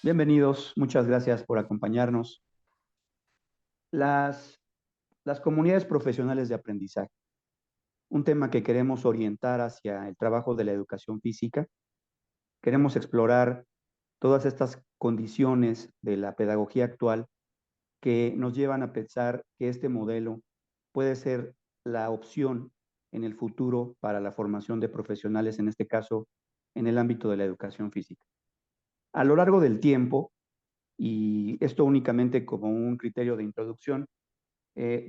Bienvenidos, muchas gracias por acompañarnos. Las, las comunidades profesionales de aprendizaje, un tema que queremos orientar hacia el trabajo de la educación física. Queremos explorar todas estas condiciones de la pedagogía actual que nos llevan a pensar que este modelo puede ser la opción en el futuro para la formación de profesionales, en este caso, en el ámbito de la educación física. A lo largo del tiempo, y esto únicamente como un criterio de introducción,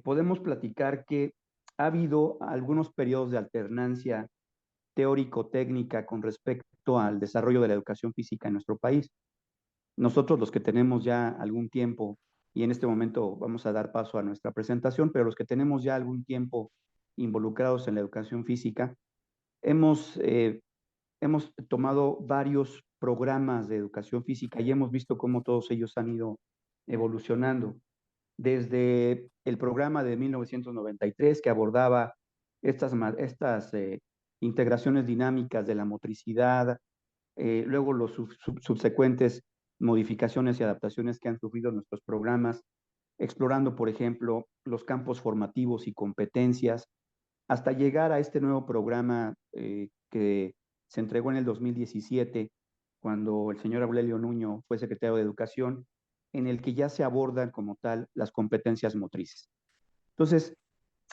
podemos platicar que ha habido algunos periodos de alternancia teórico-técnica con respecto al desarrollo de la educación física en nuestro país. Nosotros, los que tenemos ya algún tiempo, y en este momento vamos a dar paso a nuestra presentación, pero los que tenemos ya algún tiempo involucrados en la educación física, hemos, eh, hemos tomado varios programas de educación física y hemos visto cómo todos ellos han ido evolucionando desde el programa de 1993 que abordaba estas integraciones dinámicas de la motricidad, luego los subsecuentes modificaciones y adaptaciones que han sufrido nuestros programas, explorando, por ejemplo, los campos formativos y competencias, hasta llegar a este nuevo programa que se entregó en el 2017, cuando el señor Aurelio Nuño fue secretario de Educación, en el que ya se abordan como tal las competencias motrices. Entonces,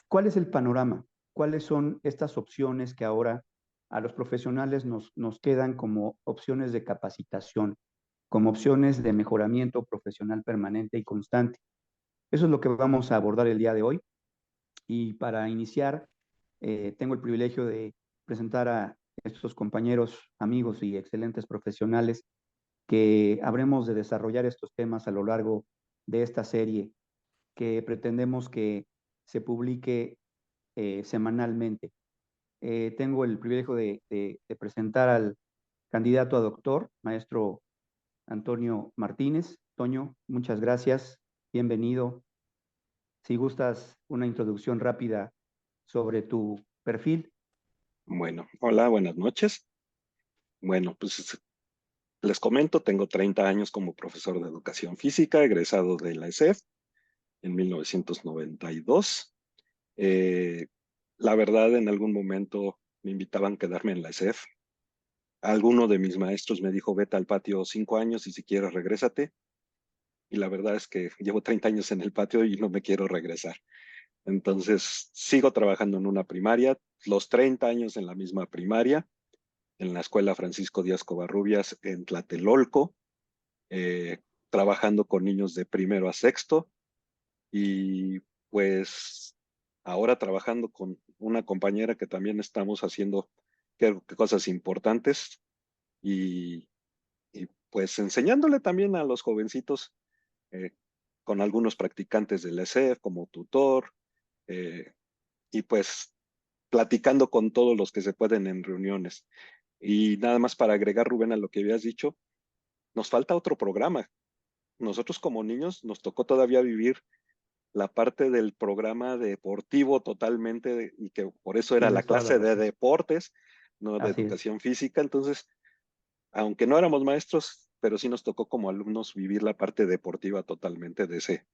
¿cuál es el panorama? ¿Cuáles son estas opciones que ahora a los profesionales nos quedan como opciones de capacitación, como opciones de mejoramiento profesional permanente y constante? Eso es lo que vamos a abordar el día de hoy. Y para iniciar, tengo el privilegio de presentar a estos compañeros, amigos y excelentes profesionales que habremos de desarrollar estos temas a lo largo de esta serie que pretendemos que se publique semanalmente. Tengo el privilegio de presentar al candidato a doctor, maestro Antonio Martínez. Toño, muchas gracias, bienvenido. Si gustas una introducción rápida sobre tu perfil. Bueno, hola, buenas noches. Bueno, pues les comento, tengo 30 años como profesor de educación física, egresado de la ESEF en 1992. Eh, la verdad, en algún momento me invitaban a quedarme en la ESEF. Alguno de mis maestros me dijo, vete al patio 5 años y si quieres regrésate. Y la verdad es que llevo 30 años en el patio y no me quiero regresar. Entonces, sigo trabajando en una primaria, los 30 años en la misma primaria en la Escuela Francisco Díaz Covarrubias en Tlatelolco, eh, trabajando con niños de primero a sexto y pues ahora trabajando con una compañera que también estamos haciendo creo que cosas importantes y, y, pues enseñándole también a los jovencitos eh, con algunos practicantes del ESEF como tutor eh, y pues platicando con todos los que se pueden en reuniones. Y nada más para agregar, Rubén, a lo que habías dicho, nos falta otro programa. Nosotros como niños nos tocó todavía vivir la parte del programa deportivo totalmente y que por eso era la Tienes toda la clase de razón. deportes, no de Así es. educación física. Entonces, aunque no éramos maestros, pero sí nos tocó como alumnos vivir la parte deportiva totalmente de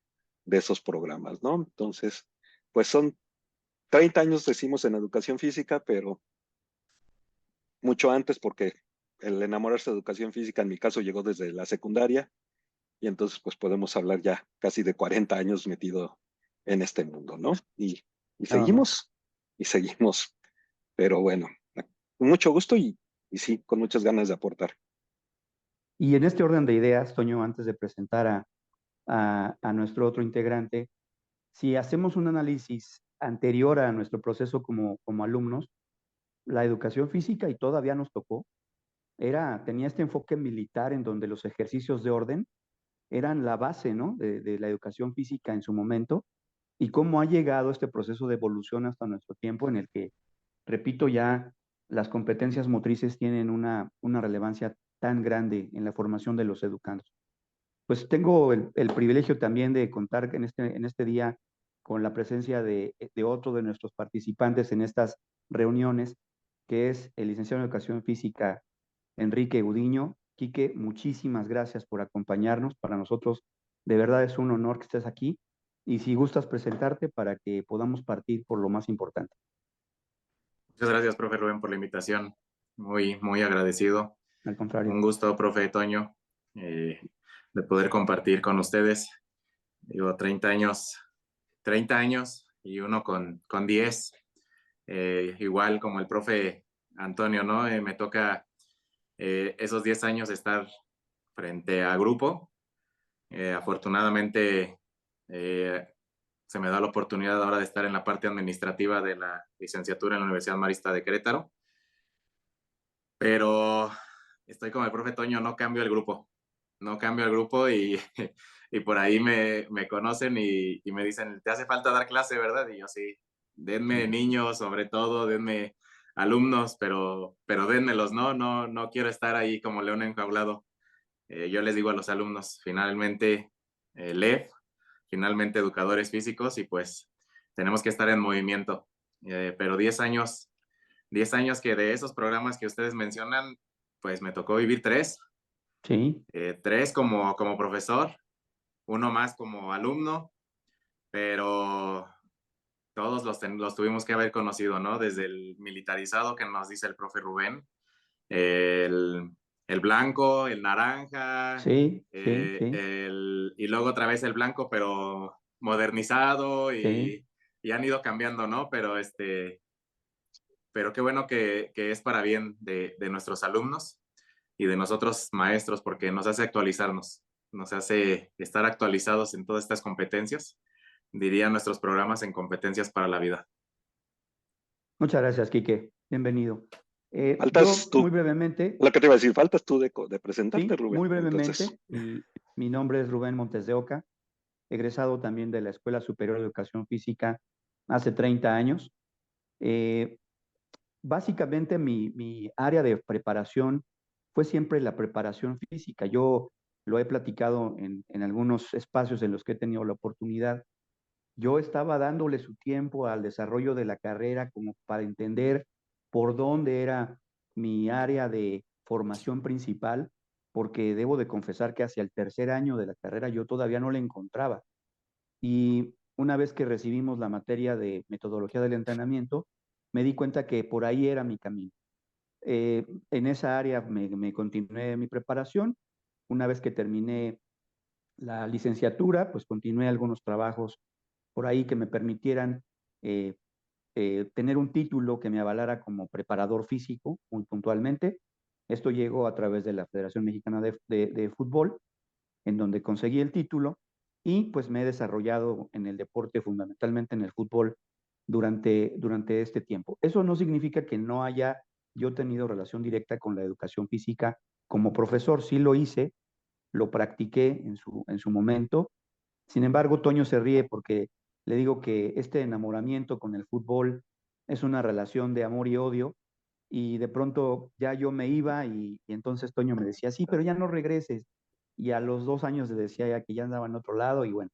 esos programas, ¿no? Entonces, pues son 30 años, decimos, en educación física, pero mucho antes porque el enamorarse de educación física en mi caso llegó desde la secundaria y entonces pues podemos hablar ya casi de 40 años metido en este mundo, ¿no? Y Nada más. seguimos, y seguimos, pero bueno, con mucho gusto y sí, con muchas ganas de aportar. Y en este orden de ideas, Toño, antes de presentar a nuestro otro integrante, si hacemos un análisis anterior a nuestro proceso como alumnos, la educación física, y todavía nos tocó, tenía este enfoque militar en donde los ejercicios de orden eran la base, ¿no? De la educación física en su momento, y cómo ha llegado este proceso de evolución hasta nuestro tiempo en el que, repito, ya las competencias motrices tienen una relevancia tan grande en la formación de los educandos. Pues tengo el privilegio también de contar en este día con la presencia de otro de nuestros participantes en estas reuniones, que es el licenciado en Educación Física, Enrique Gudiño. Quique, muchísimas gracias por acompañarnos. Para nosotros, de verdad es un honor que estés aquí. Y si gustas presentarte para que podamos partir por lo más importante. Muchas gracias, profe Rubén, por la invitación. Muy agradecido. Al contrario. Un gusto, profe Toño, de poder compartir con ustedes. Digo, 30 años y uno con 10. Igual como el profe Antonio, ¿no? Me toca esos 10 años estar frente a grupo. Afortunadamente, se me da la oportunidad ahora de estar en la parte administrativa de la licenciatura en la Universidad Marista de Querétaro. Pero estoy como el profe Toño, no cambio el grupo. No cambio el grupo y, y por ahí me conocen y me dicen, te hace falta dar clase, ¿verdad? Y yo sí, denme niños sobre todo, denme alumnos, pero denmelos, ¿no? No quiero estar ahí como león enjaulado. Yo les digo a los alumnos, finalmente, LEF, finalmente educadores físicos y pues tenemos que estar en movimiento. Pero 10 años que de esos programas que ustedes mencionan, pues me tocó vivir 3. Sí. 3 como profesor, uno más como alumno, pero todos los tuvimos que haber conocido, ¿no? Desde el militarizado que nos dice el profe Rubén, el, el blanco, el naranja, Sí. y luego otra vez el blanco, pero modernizado Sí. y han ido cambiando, ¿no? Pero qué bueno que es para bien de nuestros alumnos y de nosotros maestros, porque nos hace actualizarnos, nos hace estar actualizados en todas estas competencias, diría nuestros programas en competencias para la vida. Muchas gracias, Quique. Bienvenido. Faltas Yo, tú. muy brevemente. Lo que te iba a decir, faltas tú de presentarte, Sí, Rubén. muy Entonces, brevemente. Mi nombre es Rubén Montes de Oca, egresado también de la Escuela Superior de Educación Física hace 30 años. Eh, Básicamente mi área de preparación fue siempre la preparación física. Yo lo he platicado en algunos espacios en los que he tenido la oportunidad. Yo estaba dándole su tiempo al desarrollo de la carrera como para entender por dónde era mi área de formación principal, porque debo de confesar que hacia el tercer año de la carrera yo todavía no la encontraba. Y una vez que recibimos la materia de metodología del entrenamiento, me di cuenta que por ahí era mi camino. En esa área me continué mi preparación. Una vez que terminé la licenciatura, pues continué algunos trabajos por ahí que me permitieran eh, tener un título que me avalara como preparador físico, muy puntualmente. Esto llegó a través de la Federación Mexicana de Fútbol, en donde conseguí el título y pues me he desarrollado en el deporte, fundamentalmente en el fútbol, durante este tiempo. Eso no significa que no haya yo tenido relación directa con la educación física como profesor, sí lo hice, lo practiqué en su momento. Sin embargo, Toño se ríe porque le digo que este enamoramiento con el fútbol es una relación de amor y odio, y de pronto ya yo me iba y entonces Toño me decía, sí, pero ya no regreses. Y a los 2 años le decía ya que ya andaba en otro lado y bueno,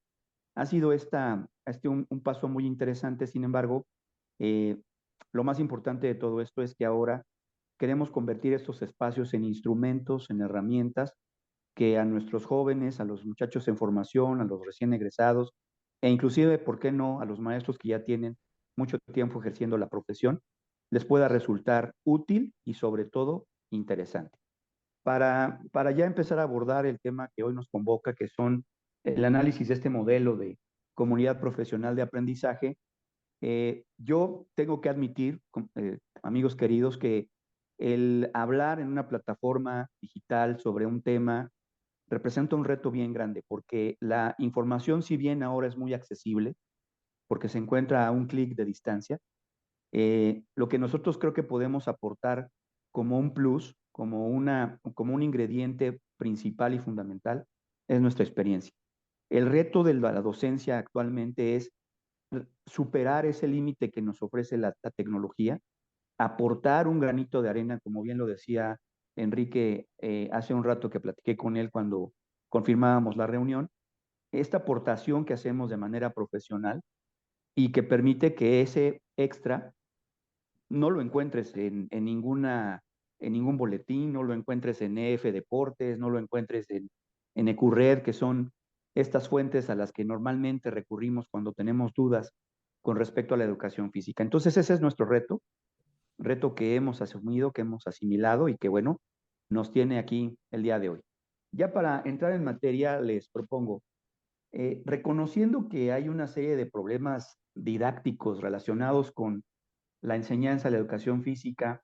ha sido un paso muy interesante. Sin embargo, eh, lo más importante de todo esto es que ahora queremos convertir estos espacios en instrumentos, en herramientas que a nuestros jóvenes, a los muchachos en formación, a los recién egresados, e inclusive, ¿por qué no?, a los maestros que ya tienen mucho tiempo ejerciendo la profesión, les pueda resultar útil y sobre todo interesante. Para ya empezar a abordar el tema que hoy nos convoca, que son el análisis de este modelo de comunidad profesional de aprendizaje, yo tengo que admitir, amigos queridos, que el hablar en una plataforma digital sobre un tema representa un reto bien grande, porque la información, si bien ahora es muy accesible, porque se encuentra a un clic de distancia, lo que nosotros creo que podemos aportar como un plus, como un ingrediente principal y fundamental, es nuestra experiencia. El reto de la docencia actualmente es superar ese límite que nos ofrece la tecnología, aportar un granito de arena, como bien lo decía Enrique hace un rato que platiqué con él cuando confirmábamos la reunión, esta aportación que hacemos de manera profesional y que permite que ese extra no lo encuentres en ninguna en ningún boletín, no lo encuentres en EF Deportes, no lo encuentres en ECURRED, que son estas fuentes a las que normalmente recurrimos cuando tenemos dudas con respecto a la educación física. Entonces ese es nuestro reto que hemos asumido, que hemos asimilado y que, bueno, nos tiene aquí el día de hoy. Ya para entrar en materia, les propongo, reconociendo que hay una serie de problemas didácticos relacionados con la enseñanza de la educación física,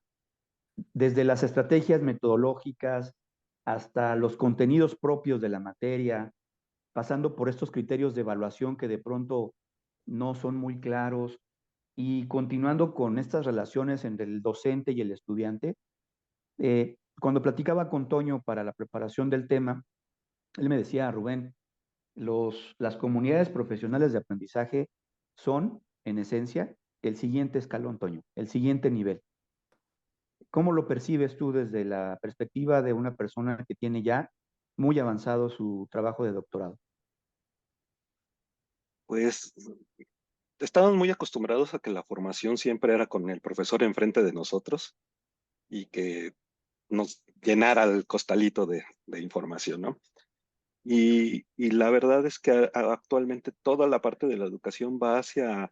desde las estrategias metodológicas hasta los contenidos propios de la materia, pasando por estos criterios de evaluación que de pronto no son muy claros y continuando con estas relaciones entre el docente y el estudiante. Cuando platicaba con Toño para la preparación del tema, él me decía, Rubén, las comunidades profesionales de aprendizaje son, en esencia, el siguiente escalón, Toño, el siguiente nivel. ¿Cómo lo percibes tú desde la perspectiva de una persona que tiene ya muy avanzado su trabajo de doctorado? Pues estamos muy acostumbrados a que la formación siempre era con el profesor enfrente de nosotros y que nos llenara el costalito de información, ¿no? Y la verdad es que actualmente toda la parte de la educación va hacia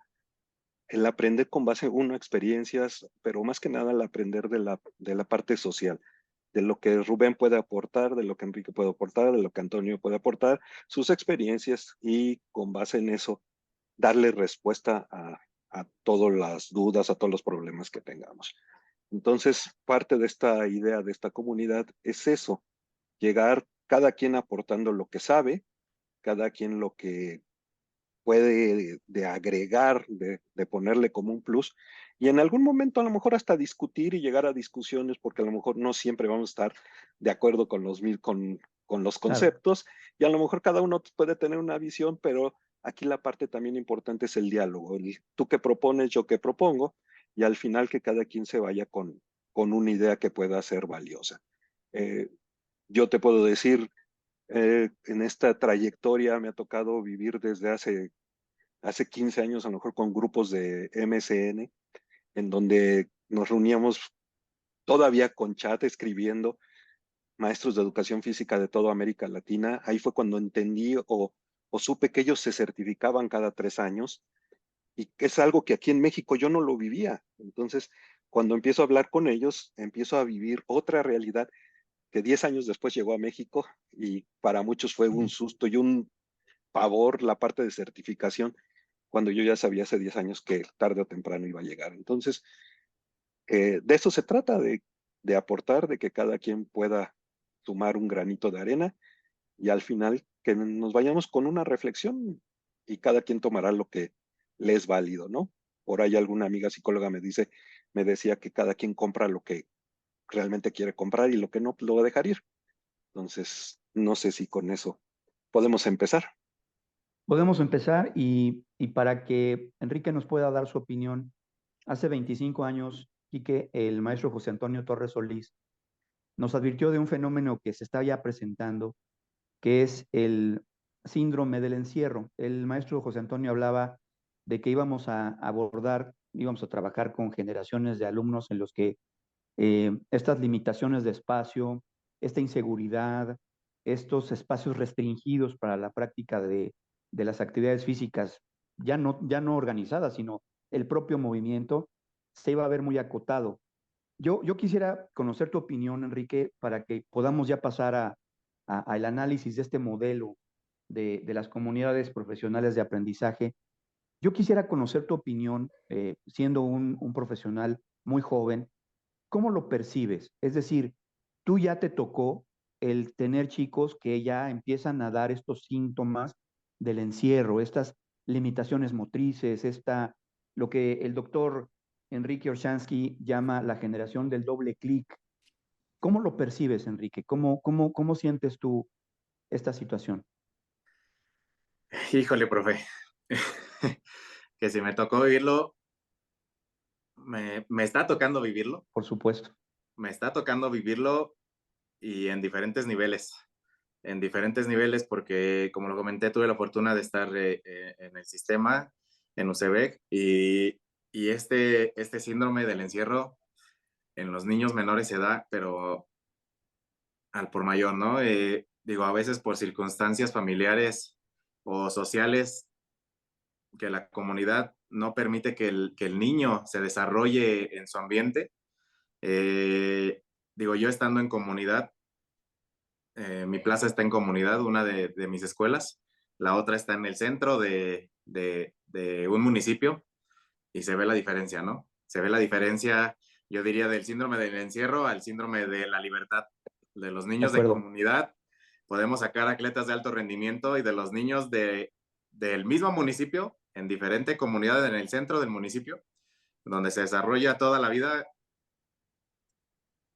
el aprender con base, uno, experiencias, pero más que nada el aprender de la parte social, de lo que Rubén puede aportar, de lo que Enrique puede aportar, de lo que Antonio puede aportar, sus experiencias y con base en eso darle respuesta a todas las dudas, a todos los problemas que tengamos. Entonces, parte de esta idea de esta comunidad es eso, llegar cada quien aportando lo que sabe, cada quien lo que puede de agregar, de ponerle como un plus, y en algún momento a lo mejor hasta discutir y llegar a discusiones, porque a lo mejor no siempre vamos a estar de acuerdo con con los Claro. conceptos, y a lo mejor cada uno puede tener una visión, pero aquí la parte también importante es el diálogo, tú que propones, yo que propongo, y al final que cada quien se vaya con una idea que pueda ser valiosa. Eh, yo te puedo decir, en esta trayectoria me ha tocado vivir desde hace 15 años, a lo mejor con grupos de MSN, en donde nos reuníamos todavía con chat escribiendo, maestros de educación física de toda América Latina. Ahí fue cuando entendí o supe que ellos se certificaban cada 3 años y que es algo que aquí en México yo no lo vivía. Entonces, cuando empiezo a hablar con ellos, empiezo a vivir otra realidad que 10 años después llegó a México y para muchos fue un susto y un pavor la parte de certificación, cuando yo ya sabía hace 10 años que tarde o temprano iba a llegar. Entonces, de eso se trata, de aportar, de que cada quien pueda sumar un granito de arena y al final que nos vayamos con una reflexión y cada quien tomará lo que le es válido, ¿no? Por ahí alguna amiga psicóloga me decía que cada quien compra lo que realmente quiere comprar y lo que no, lo va a dejar ir. Entonces, no sé si con eso podemos empezar. Podemos empezar y para que Enrique nos pueda dar su opinión, hace 25 años, Quique, el maestro José Antonio Torres Solís, nos advirtió de un fenómeno que se está ya presentando, que es el síndrome del encierro. El maestro José Antonio hablaba de que íbamos a trabajar con generaciones de alumnos en los que estas limitaciones de espacio, esta inseguridad, estos espacios restringidos para la práctica de las actividades físicas, ya no organizadas, sino el propio movimiento, se iba a ver muy acotado. Yo quisiera conocer tu opinión, Enrique, para que podamos ya pasar al análisis de este modelo de las comunidades profesionales de aprendizaje. Yo quisiera conocer tu opinión, siendo un profesional muy joven, ¿cómo lo percibes? Es decir, tú ya te tocó el tener chicos que ya empiezan a dar estos síntomas del encierro, estas limitaciones motrices, lo que el doctor Enrique Orshansky llama la generación del doble clic. ¿Cómo lo percibes, Enrique? ¿Cómo sientes tú esta situación? Híjole, profe, que si me tocó vivirlo, me está tocando vivirlo, Por supuesto. me está tocando vivirlo y en diferentes niveles porque, como lo comenté, tuve la fortuna de estar en el sistema, en UCEBEC, y este síndrome del encierro en los niños menores de edad, pero al por mayor, ¿no? Digo, a veces por circunstancias familiares o sociales que la comunidad no permite que el niño se desarrolle en su ambiente. Digo, yo estando en comunidad, mi plaza está en comunidad, una de mis escuelas, la otra está en el centro de un municipio y se ve la diferencia, ¿no? Se ve la diferencia, yo diría, del síndrome del encierro al síndrome de la libertad. De los De niños de acuerdo. comunidad podemos sacar atletas de alto rendimiento y de los niños del mismo municipio, en diferente comunidad en el centro del municipio, donde se desarrolla toda la vida,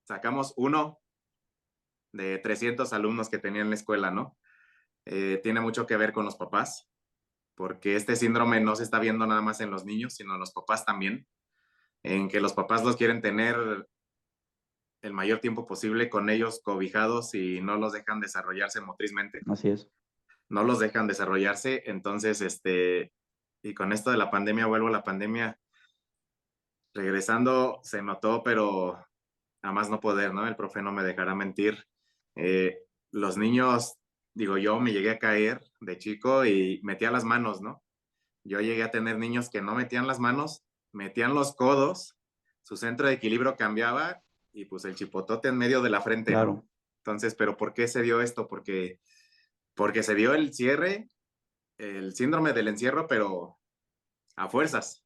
sacamos uno de 300 alumnos que tenía en la escuela, ¿no? Tiene mucho que ver con los papás, porque este síndrome no se está viendo nada más en los niños, sino en los papás también, en que los papás los quieren tener el mayor tiempo posible con ellos cobijados y no los dejan desarrollarse motrizmente, Así es. no los dejan desarrollarse. Entonces, y con esto de la pandemia, vuelvo a la pandemia, regresando se notó, pero a más no poder, ¿no? El profe no me dejará mentir. Los niños, digo, yo me llegué a caer de chico y metía las manos, ¿no? Yo llegué a tener niños que no metían las manos, metían los codos, su centro de equilibrio cambiaba y pues el chipotote en medio de la frente, Claro. ¿no? Entonces, ¿pero por qué se dio esto? Porque se dio el cierre, el síndrome del encierro, pero a fuerzas,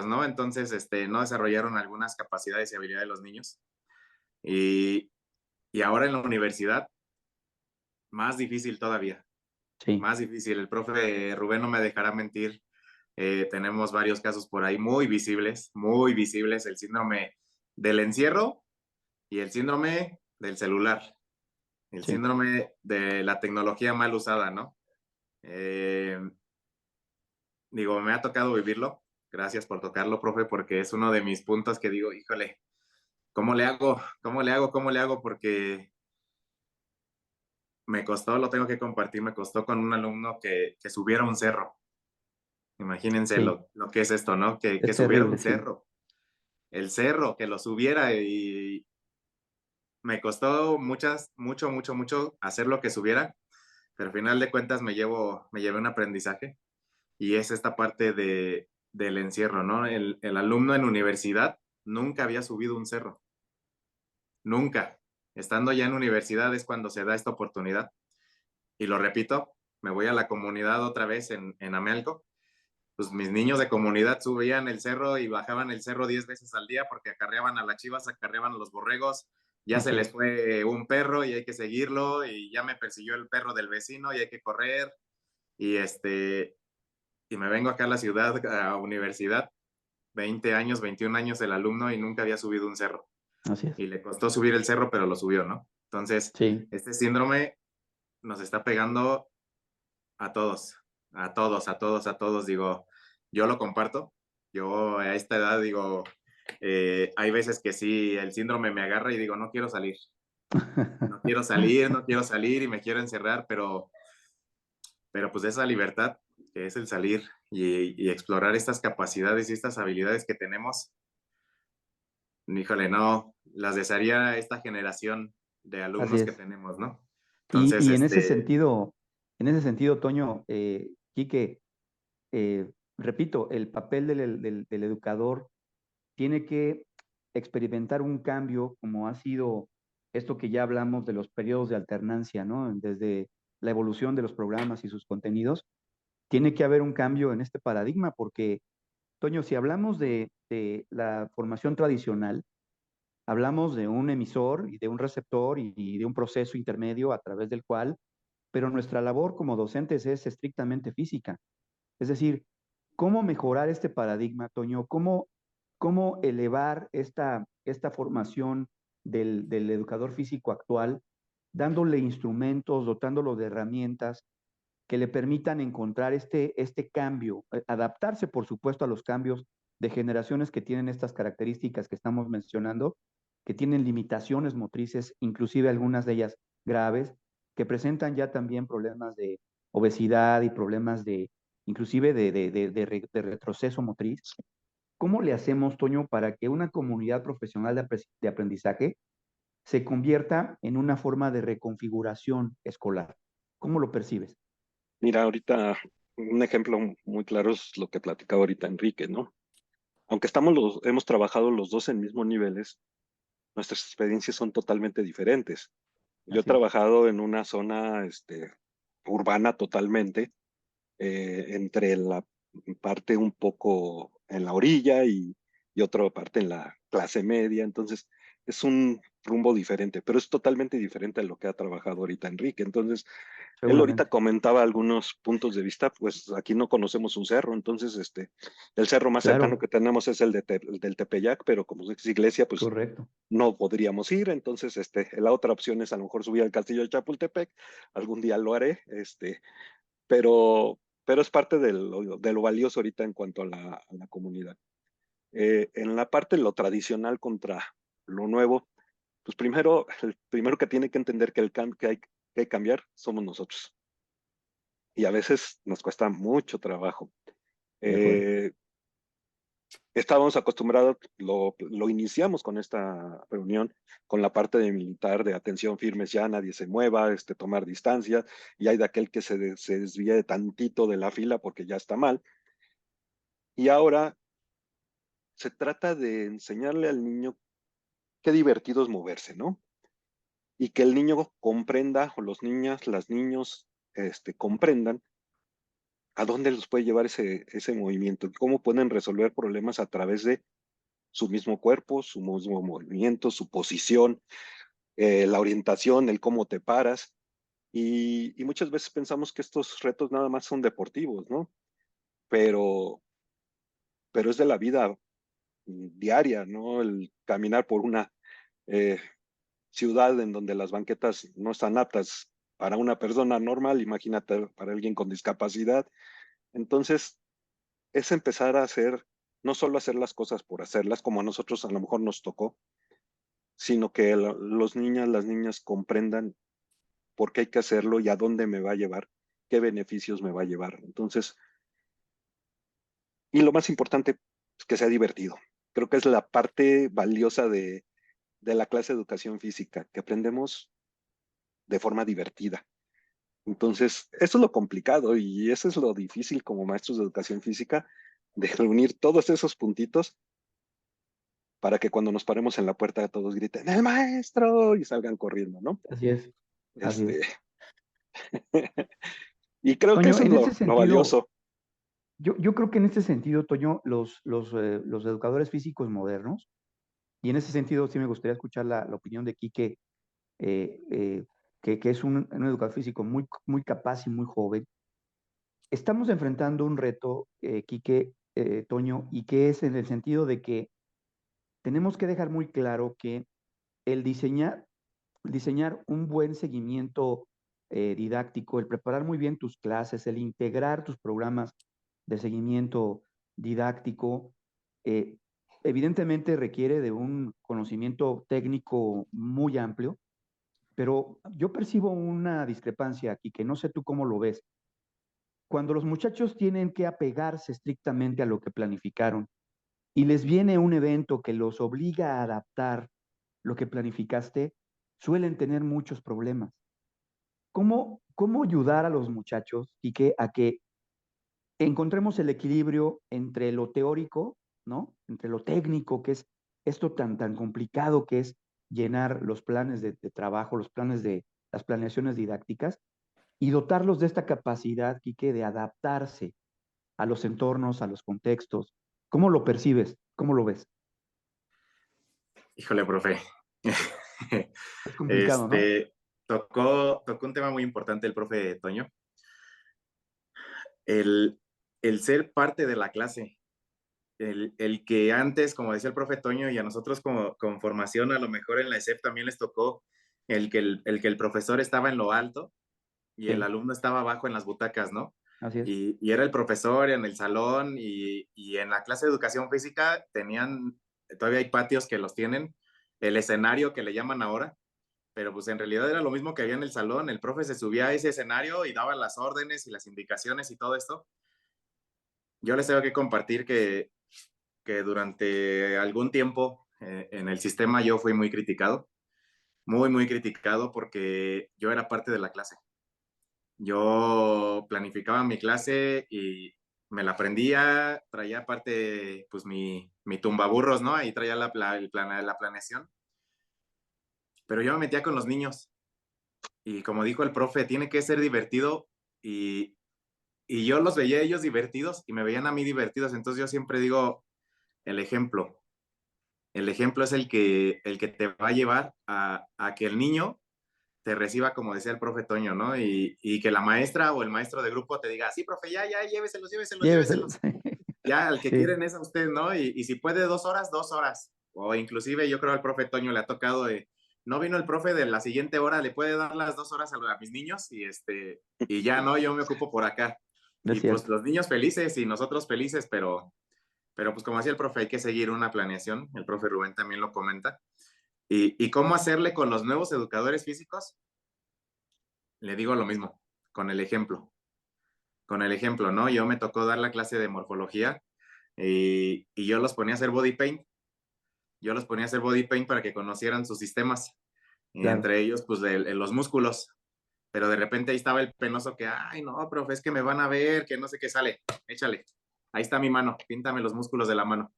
¿no? Entonces, no desarrollaron algunas capacidades y habilidades de los niños. Y, y ahora en la universidad, más difícil todavía, Sí. más difícil. El profe Rubén no me dejará mentir. Tenemos varios casos por ahí muy visibles, el síndrome del encierro y el síndrome del celular, el Sí. síndrome de la tecnología mal usada, ¿no? Digo, me ha tocado vivirlo. Gracias por tocarlo, profe, porque es uno de mis puntos que digo, híjole, ¿cómo le hago? ¿Cómo le hago? ¿Cómo le hago? Porque me costó, lo tengo que compartir, me costó con un alumno que subiera un cerro. Imagínense Sí. lo que es esto, ¿no? Que Es subiera terrible, un sí. cerro. El cerro, que lo subiera y me costó mucho hacer lo que subiera, pero al final de cuentas me llevé un aprendizaje y es esta parte del encierro, ¿no? El alumno en universidad nunca había subido un cerro, nunca. Estando ya en universidad es cuando se da esta oportunidad. Y lo repito, me voy a la comunidad otra vez en Amelco. Pues mis niños de comunidad subían el cerro y bajaban el cerro 10 veces al día porque acarreaban a las chivas, acarreaban a los borregos, ya se Así les es. fue un perro y hay que seguirlo y ya me persiguió el perro del vecino y hay que correr y y me vengo acá a la ciudad, a universidad, 20 años, 21 años el alumno y nunca había subido un cerro Así es. y le costó subir el cerro pero lo subió, ¿no? Entonces, Sí. este síndrome nos está pegando a todos, a todos, a todos, a todos, digo, yo lo comparto, yo a esta edad digo, hay veces que sí, el síndrome me agarra y digo, no quiero salir, no quiero salir, no quiero salir y me quiero encerrar, pero pues esa libertad que es el salir y explorar estas capacidades y estas habilidades que tenemos, híjole, no, las desearía esta generación de Así alumnos que es. tenemos, ¿no? Y, Entonces, y en ese sentido, Toño, Quique, repito, el papel del educador tiene que experimentar un cambio, como ha sido esto que ya hablamos de los periodos de alternancia, ¿no? Desde la evolución de los programas y sus contenidos, tiene que haber un cambio en este paradigma, porque, Toño, si hablamos de la formación tradicional, hablamos de un emisor y de un receptor y de un proceso intermedio a través del cual, pero nuestra labor como docentes es estrictamente física. Es decir, ¿cómo mejorar este paradigma, Toño? ¿Cómo elevar esta formación del educador físico actual, dándole instrumentos, dotándolo de herramientas que le permitan encontrar este cambio, adaptarse, por supuesto, a los cambios de generaciones que tienen estas características que estamos mencionando, que tienen limitaciones motrices, inclusive algunas de ellas graves, que presentan ya también problemas de obesidad y problemas inclusive de retroceso motriz? ¿Cómo le hacemos, Toño, para que una comunidad profesional de aprendizaje se convierta en una forma de reconfiguración escolar? ¿Cómo lo percibes? Mira, ahorita un ejemplo muy claro es lo que platicaba ahorita Enrique, ¿no? Aunque hemos trabajado los dos en mismos niveles, nuestras experiencias son totalmente diferentes. Yo he Así es. trabajado en una zona urbana totalmente, entre la parte un poco en la orilla y otra parte en la clase media. Entonces, es un rumbo diferente, pero es totalmente diferente a lo que ha trabajado ahorita Enrique. Entonces, él ahorita Seguramente. comentaba algunos puntos de vista, pues aquí no conocemos un cerro, entonces el cerro más cercano Claro, que tenemos es el del Tepeyac, pero como es iglesia, pues correcto. no podríamos ir, entonces la otra opción es a lo mejor subir al castillo de Chapultepec, algún día lo haré, pero es parte de lo valioso ahorita en cuanto a la comunidad. En la parte de lo tradicional contra lo nuevo, pues primero, el primero que tiene que entender que que hay que cambiar somos nosotros. Y a veces nos cuesta mucho trabajo. De acuerdo. Eh, Estábamos acostumbrados, lo iniciamos con esta reunión, con la parte de militar, de atención firmes, ya nadie se mueva, tomar distancia, y hay de aquel que se desvía de tantito de la fila porque ya está mal. Y ahora se trata de enseñarle al niño qué divertido es moverse, ¿no? Y que el niño comprenda, o las niños, comprendan a dónde los puede llevar ese movimiento, cómo pueden resolver problemas a través de su mismo cuerpo, su mismo movimiento, su posición, la orientación, el cómo te paras. Y muchas veces pensamos que estos retos nada más son deportivos, ¿no? Pero, pero es de la vida diaria, ¿no? El caminar por una eh, ciudad en donde las banquetas no están aptas para una persona normal, imagínate para alguien con discapacidad. Entonces, es empezar a hacer, no solo hacer las cosas por hacerlas, como a nosotros a lo mejor nos tocó, sino que los niños, las niñas comprendan por qué hay que hacerlo y a dónde me va a llevar, qué beneficios me va a llevar. Entonces, y lo más importante es que sea divertido. Creo que es la parte valiosa de la clase de educación física, que aprendemos de forma divertida. Entonces, eso es lo complicado y eso es lo difícil como maestros de educación física, de reunir todos esos puntitos para que cuando nos paremos en la puerta todos griten, ¡el maestro! Y salgan corriendo, ¿no? Así es. Así es. Este, y creo que Toño, eso es en ese lo sentido, valioso. yo creo que en este sentido, Toño, los educadores físicos modernos, y en ese sentido sí me gustaría escuchar la opinión de Quique, eh, eh, que es un educador físico muy capaz y muy joven. Estamos enfrentando un reto, Quique, Toño, y que es en el sentido de que tenemos que dejar muy claro que el diseñar un buen seguimiento didáctico, el preparar muy bien tus clases, el integrar tus programas de seguimiento didáctico, eh, evidentemente requiere de un conocimiento técnico muy amplio, pero yo percibo una discrepancia aquí, que no sé tú cómo lo ves. Cuando los muchachos tienen que apegarse estrictamente a lo que planificaron y les viene un evento que los obliga a adaptar lo que planificaste, suelen tener muchos problemas. ¿Cómo ayudar a los muchachos y a que encontremos el equilibrio entre lo teórico, ¿no? Entre lo técnico, que es esto tan complicado que es llenar los planes de trabajo, los planes de las planeaciones didácticas, y dotarlos de esta capacidad, Quique, de adaptarse a los entornos, a los contextos. ¿Cómo lo percibes? ¿Cómo lo ves? Híjole, profe. Es complicado, ¿no? Tocó un tema muy importante el profe Toño, el, el ser parte de la clase, el que antes, como decía el profe Toño, y a nosotros con formación, a lo mejor en la ESEP también les tocó el que el profesor estaba en lo alto y el Sí, alumno estaba abajo en las butacas, ¿no? así es. Y era el profesor en el salón y en la clase de educación física todavía hay patios que los tienen, el escenario que le llaman ahora, pero pues en realidad era lo mismo que había en el salón, el profe se subía a ese escenario y daba las órdenes y las indicaciones y todo esto. Yo les tengo que compartir que que durante algún tiempo en el sistema yo fui muy criticado, muy criticado porque yo era parte de la clase. Yo planificaba mi clase y me la aprendía, traía aparte pues mi tumbaburros, ¿no? Ahí traía la planeación, pero yo me metía con los niños y como dijo el profe, tiene que ser divertido y, y yo los veía a ellos divertidos y me veían a mí divertidos, entonces yo siempre digo el ejemplo. El ejemplo es el que te va a llevar a que el niño te reciba, como decía el profe Toño, ¿no? Y que la maestra o el maestro de grupo te diga, sí, profe, ya, lléveselos, lléveselos, Lléveselos. lléveselos. Ya, al que Sí, quieren es a usted, ¿no? Y si puede 2 horas, 2 horas. O inclusive yo creo al profe Toño le ha tocado de, no vino el profe de la siguiente hora, le puede dar las 2 horas a mis niños y ya, ¿no? Yo me ocupo por acá. es Y pues cierto. los niños felices y nosotros felices, pero pues como decía el profe, hay que seguir una planeación. El profe Rubén también lo comenta. ¿Y cómo hacerle con los nuevos educadores físicos? Le digo lo mismo, con el ejemplo. Con el ejemplo, ¿no? Yo me tocó dar la clase de morfología y yo los ponía a hacer body paint. Yo los ponía a hacer body paint para que conocieran sus sistemas. Y Claro. entre ellos, pues, los músculos. Pero de repente ahí estaba el penoso que, ay, no, profe, es que me van a ver, que no sé qué sale. Échale. Ahí está mi mano, píntame los músculos de la mano.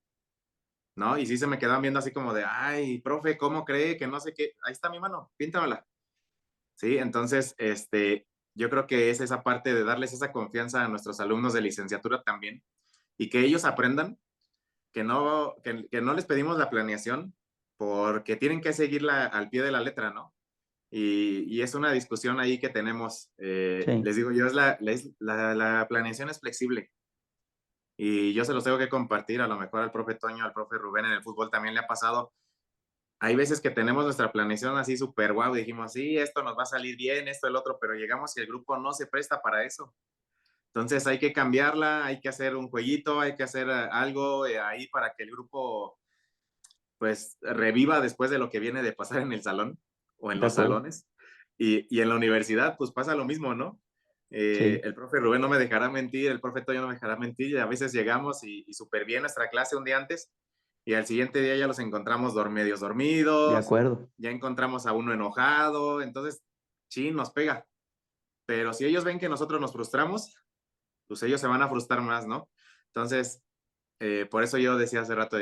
¿No? Y sí se me quedaban viendo así como de, ay, profe, ¿cómo cree que no sé qué? Ahí está mi mano, píntamela. Sí, entonces, yo creo que es esa parte de darles esa confianza a nuestros alumnos de licenciatura también y que ellos aprendan que no les pedimos la planeación porque tienen que seguirla al pie de la letra, ¿no? Y es una discusión ahí que tenemos. Sí, Les digo yo, la planeación es flexible y yo se los tengo que compartir a lo mejor al profe Toño, al profe Rubén en el fútbol también le ha pasado. Hay veces que tenemos nuestra planeación así súper guau, dijimos, sí, esto nos va a salir bien, esto, el otro, pero llegamos y el grupo no se presta para eso. Entonces hay que cambiarla, hay que hacer un jueguito, hay que hacer algo ahí para que el grupo pues reviva después de lo que viene de pasar en el salón o en de los acuerdo. salones. Y en la universidad pues pasa lo mismo, ¿no? Sí, El profe Rubén no me dejará mentir, el profe Toño no me dejará mentir, y a veces llegamos y súper bien nuestra clase un día antes y al siguiente día ya los encontramos medios de dormidos, acuerdo. ya encontramos a uno enojado, entonces, sí, nos pega. Pero si ellos ven que nosotros nos frustramos, pues ellos se van a frustrar más, ¿no? Entonces, por eso yo decía hace rato,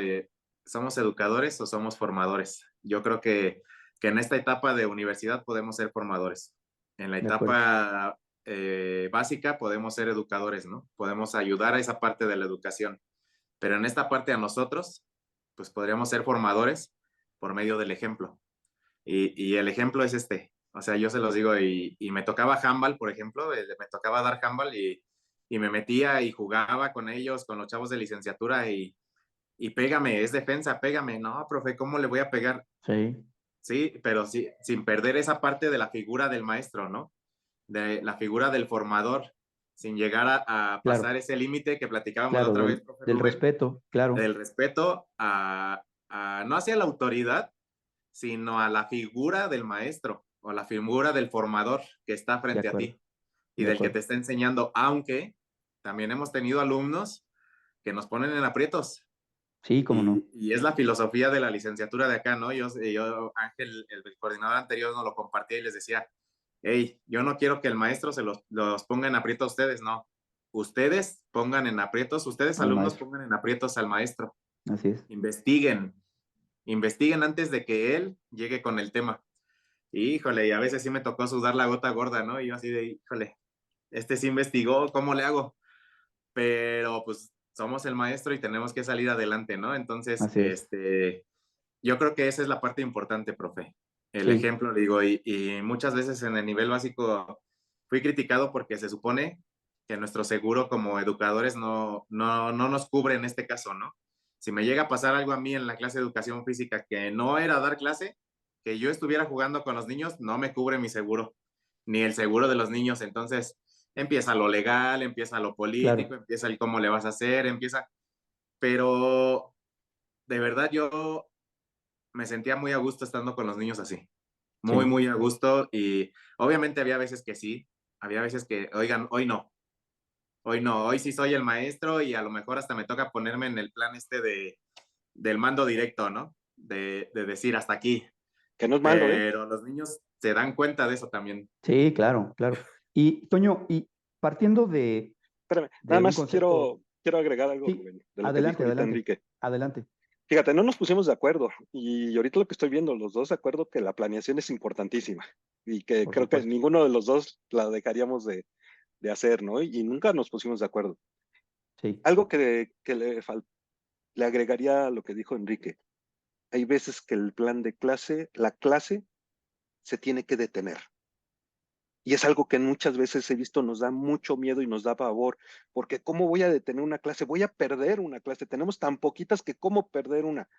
¿somos educadores o somos formadores? Yo creo que en esta etapa de universidad podemos ser formadores. En la De acuerdo. etapa básica podemos ser educadores, ¿no? Podemos ayudar a esa parte de la educación. Pero en esta parte a nosotros, pues podríamos ser formadores por medio del ejemplo. Y el ejemplo es este. O sea, yo se los digo, y me tocaba handball, por ejemplo, me tocaba dar handball y me metía y jugaba con ellos, con los chavos de licenciatura y pégame, es defensa, pégame. No, profe, ¿cómo le voy a pegar? Sí, Sí, pero sí, sin perder esa parte de la figura del maestro, ¿no? De la figura del formador, sin llegar a claro, pasar ese límite que platicábamos la claro, otra vez, profe del Rubén, respeto, claro, del respeto no hacia la autoridad, sino a la figura del maestro o la figura del formador que está de frente a acuerdo, ti y de del que te acuerdo. está enseñando, aunque también hemos tenido alumnos que nos ponen en aprietos. Sí, cómo no. Y es la filosofía de la licenciatura de acá, ¿no? Ángel, el coordinador anterior, nos lo compartía y les decía, hey, yo no quiero que el maestro los ponga en aprietos a ustedes, no. Ustedes pongan en aprietos, ustedes Al alumnos maestro, pongan en aprietos al maestro. así es. Investiguen, investiguen antes de que él llegue con el tema. Híjole, y a veces sí me tocó sudar la gota gorda, ¿no? Y yo así de, híjole, este sí investigó, ¿cómo le hago? Pero pues somos el maestro y tenemos que salir adelante, ¿no? Entonces, Así es. yo creo que esa es la parte importante, profe. El Sí, ejemplo, digo, y muchas veces en el nivel básico fui criticado porque se supone que nuestro seguro como educadores no nos cubre en este caso, ¿no? Si me llega a pasar algo a mí en la clase de educación física que no era dar clase, que yo estuviera jugando con los niños, no me cubre mi seguro, ni el seguro de los niños. Entonces, empieza lo legal, empieza lo político, claro, empieza el cómo le vas a hacer, empieza, pero de verdad yo me sentía muy a gusto estando con los niños así, muy, sí, muy a gusto y obviamente había veces que sí, había veces que, oigan, hoy no, hoy no, hoy sí soy el maestro y a lo mejor hasta me toca ponerme en el plan del mando directo, ¿no? De decir hasta aquí. Que no es malo, ¿eh? Pero los niños se dan cuenta de eso también. Sí, claro, claro. Y Toño, y partiendo Espérame, nada de un más concepto, quiero agregar algo, sí, Rubén, de lo que dijo adelante, ahorita adelante, Enrique. adelante. Fíjate, no nos pusimos de acuerdo y ahorita lo que estoy viendo, los dos de acuerdo que la planeación es importantísima y que Por creo que supuesto. ninguno de los dos la dejaríamos de hacer, ¿no? Y nunca nos pusimos de acuerdo. Sí, Algo que le agregaría a lo que dijo Enrique. Hay veces que el plan de clase, la clase, se tiene que detener. Y es algo que muchas veces he visto nos da mucho miedo y nos da pavor, porque ¿cómo voy a detener una clase? Voy a perder una clase. Tenemos tan poquitas que ¿cómo perder una? sí,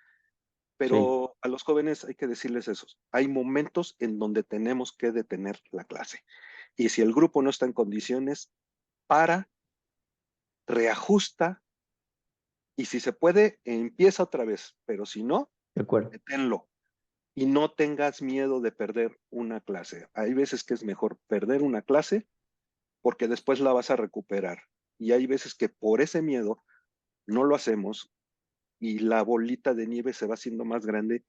Pero a los jóvenes hay que decirles eso. Hay momentos en donde tenemos que detener la clase. Y si el grupo no está en condiciones, para, reajusta y si se puede, empieza otra vez. Pero si no, de acuerdo. deténlo. Y no tengas miedo de perder una clase. Hay veces que es mejor perder una clase porque después la vas a recuperar. Y hay veces que por ese miedo no lo hacemos y la bolita de nieve se va haciendo más grande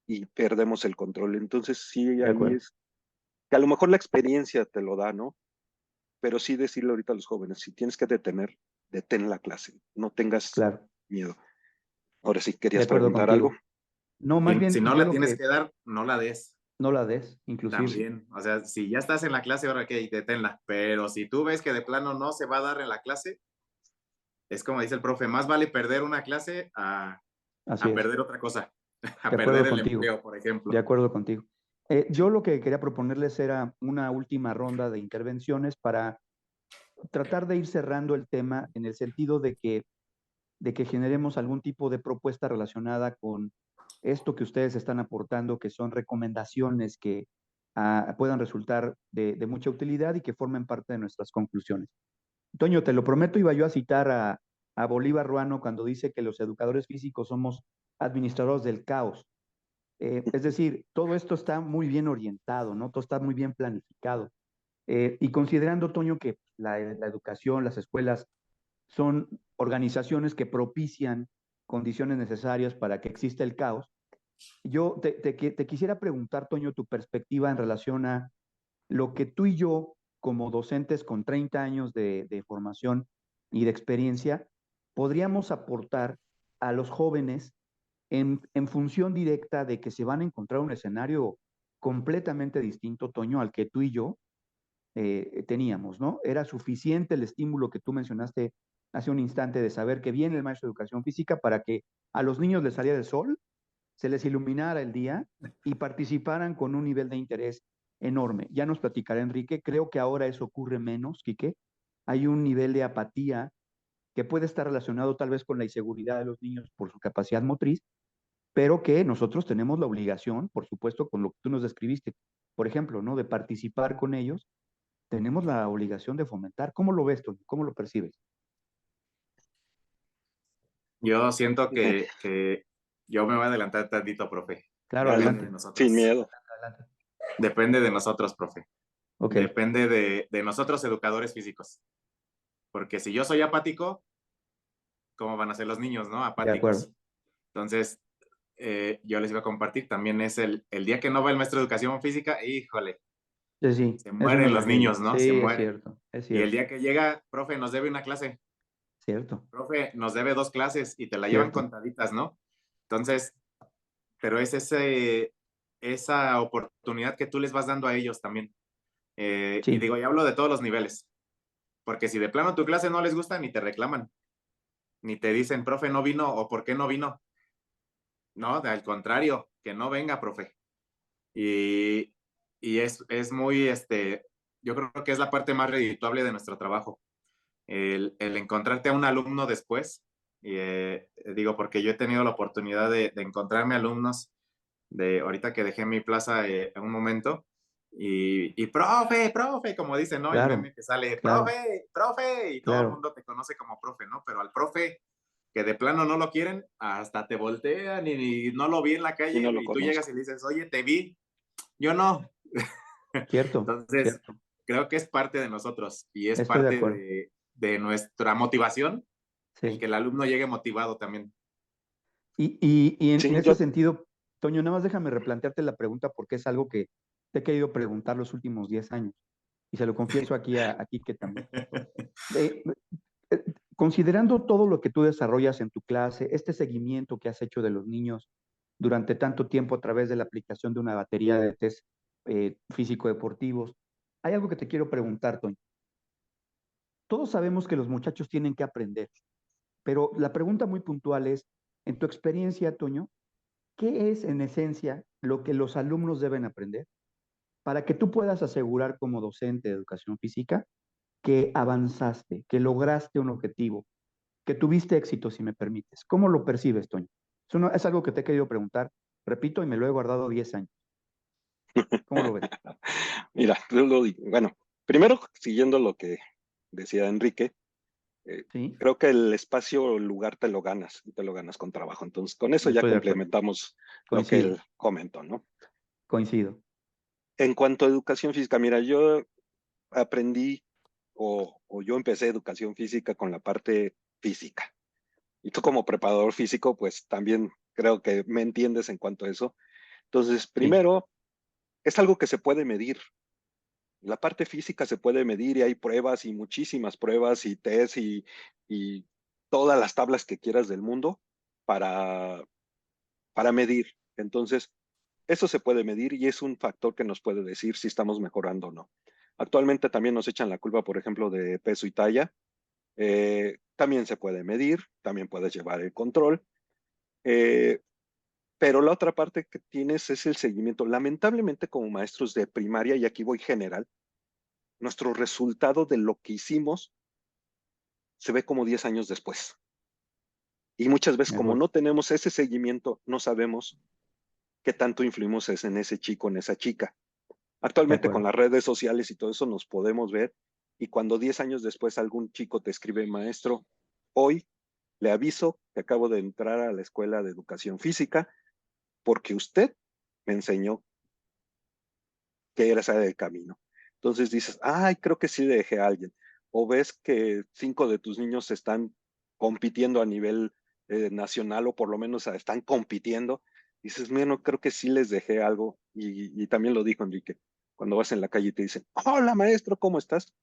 y perdemos el control. Entonces sí, De ahí acuerdo. es que a lo mejor la experiencia te lo da, ¿no? Pero sí decirle ahorita a los jóvenes, si tienes que detener, detén la clase, no tengas Claro, miedo. Ahora sí, de ¿querías acuerdo preguntar algo? contigo. No, más Si bien no yo la lo tienes que que dar, no la des. no la des, inclusive. También, o sea, si ya estás en la clase, ahora que deténla. Pero si tú ves que de plano no se va a dar en la clase, es como dice el profe, más vale perder una clase Así a es, perder otra cosa, a de acuerdo perder el contigo, empleo, por de ejemplo. acuerdo contigo. Yo Sí. lo que quería proponerles era una última ronda de intervenciones para tratar de ir cerrando el tema en el sentido de que generemos algún tipo de propuesta relacionada con esto que ustedes están aportando, que son recomendaciones que puedan resultar de mucha utilidad y que formen parte de nuestras conclusiones. Toño, te lo prometo, iba yo a citar a Bolívar Ruano cuando dice que los educadores físicos somos administradores del caos. Es decir, todo esto está muy bien orientado, ¿no? Todo está muy bien planificado. Y considerando, Toño, que la educación, las escuelas son organizaciones que propician condiciones necesarias para que exista el caos, yo te quisiera preguntar, Toño, tu perspectiva en relación a lo que tú y yo, como docentes con 30 años de formación y de experiencia, podríamos aportar a los jóvenes en función directa de que se van a encontrar un escenario completamente distinto, Toño, al que tú y yo teníamos, ¿no? Era suficiente el estímulo que tú mencionaste hace un instante de saber que viene el maestro de educación física para que a los niños les saliera el sol, se les iluminara el día y participaran con un nivel de interés enorme. Ya nos platicará Enrique, creo que ahora eso ocurre menos, Quique. Hay un nivel de apatía que puede estar relacionado tal vez con la inseguridad de los niños por su capacidad motriz, pero que nosotros tenemos la obligación, por supuesto, con lo que tú nos describiste, por ejemplo, ¿no? De participar con ellos, tenemos la obligación de fomentar. ¿Cómo lo ves tú? ¿Cómo lo percibes? Yo siento que yo me voy a adelantar tantito, profe. Claro, Dale, Depende de adelante. sin nosotros. miedo. Adelante. Depende de nosotros, profe. Ok, Depende de nosotros, educadores físicos. Porque si yo soy apático, ¿cómo van a ser los niños, no? de acuerdo. Apáticos. Entonces, yo les iba a compartir, también es el día que no va el maestro de educación física, híjole, Sí, sí, se es una mueren los tragedia. niños, ¿no? Se Sí, es mueren. cierto, es Y el cierto, día que llega, profe, nos debe una clase, cierto, profe, nos debe 2 clases y te la llevan cierto. contaditas, ¿no? Entonces, pero es esa oportunidad que tú les vas dando a ellos también. Y Sí, digo, y hablo de todos los niveles, porque si de plano tu clase no les gusta, ni te reclaman, ni te dicen, profe, no vino o por qué no vino. No, al contrario, que no venga, profe. Y, y es muy, yo creo que es la parte más redituable de nuestro trabajo, el encontrarte a un alumno después. Y, digo, porque yo he tenido la oportunidad de encontrarme alumnos de ahorita que dejé mi plaza en un momento. Y profe, profe, como dicen, ¿no? El claro, meme que sale, claro, profe, profe, y todo el claro. mundo te conoce como profe, ¿no? Pero al profe que de plano no lo quieren, hasta te voltean y no lo vi en la Y no calle lo y tú llegas y conozco. le dices, oye, te vi, yo no. Cierto, Entonces, cierto. creo que es parte de nosotros y es Estoy de parte acuerdo. de nuestra motivación, el Sí. que el alumno llegue motivado también. Y en Sí, ese sentido, Toño, nada más déjame replantearte la pregunta porque es algo que te he querido preguntar los últimos 10 años. Y se lo confieso aquí a Quique también. Eh, Considerando todo lo que tú desarrollas en tu clase, este seguimiento que has hecho de los niños durante tanto tiempo a través de la aplicación de una batería de test físico-deportivos, hay algo que te quiero preguntar, Toño. Todos sabemos que los muchachos tienen que aprender, pero la pregunta muy puntual es, en tu experiencia, Toño, ¿qué es en esencia lo que los alumnos deben aprender para que tú puedas asegurar como docente de educación física que avanzaste, que lograste un objetivo, que tuviste éxito, si me permites? ¿Cómo lo percibes, Toño? Es algo que te he querido preguntar, repito, y me lo he guardado 10 años. ¿Cómo lo ves? mira, bueno, primero, siguiendo lo que decía Enrique, eh, Sí, creo que el espacio o el lugar te lo ganas y te lo ganas con trabajo. Entonces, con eso ya estoy de acuerdo. complementamos lo que Coincido, él comentó, ¿no? coincido. En cuanto a educación física, mira, yo aprendí o yo empecé educación física con la parte física. Y tú como preparador físico, pues también creo que me entiendes en cuanto a eso. Entonces, Sí, primero, es algo que se puede medir. La parte física se puede medir y hay pruebas y muchísimas pruebas y test y todas las tablas que quieras del mundo para, para medir. Entonces, eso se puede medir y es un factor que nos puede decir si estamos mejorando o no. Actualmente también nos echan la culpa, por ejemplo, de peso y talla. También se puede medir, también puedes llevar el control. Eh, pero la otra parte que tienes es el seguimiento. Lamentablemente, como maestros de primaria, y aquí voy general, nuestro resultado de lo que hicimos se ve como 10 años después. Y muchas veces, de como acuerdo, no tenemos ese seguimiento, no sabemos qué tanto influimos en ese chico, en esa chica. de Actualmente con acuerdo. las redes sociales y todo eso nos podemos ver y cuando 10 años después algún chico te escribe, maestro, hoy le aviso que acabo de entrar a la escuela de educación física porque usted me enseñó que era esa del camino. Entonces dices, ay, creo que sí dejé a alguien. O ves que 5 de tus niños están compitiendo a nivel nacional o por lo menos están compitiendo. Dices, bueno, creo que sí les dejé algo. Y también lo dijo Enrique, cuando vas en la calle y te dicen, hola maestro, ¿cómo estás?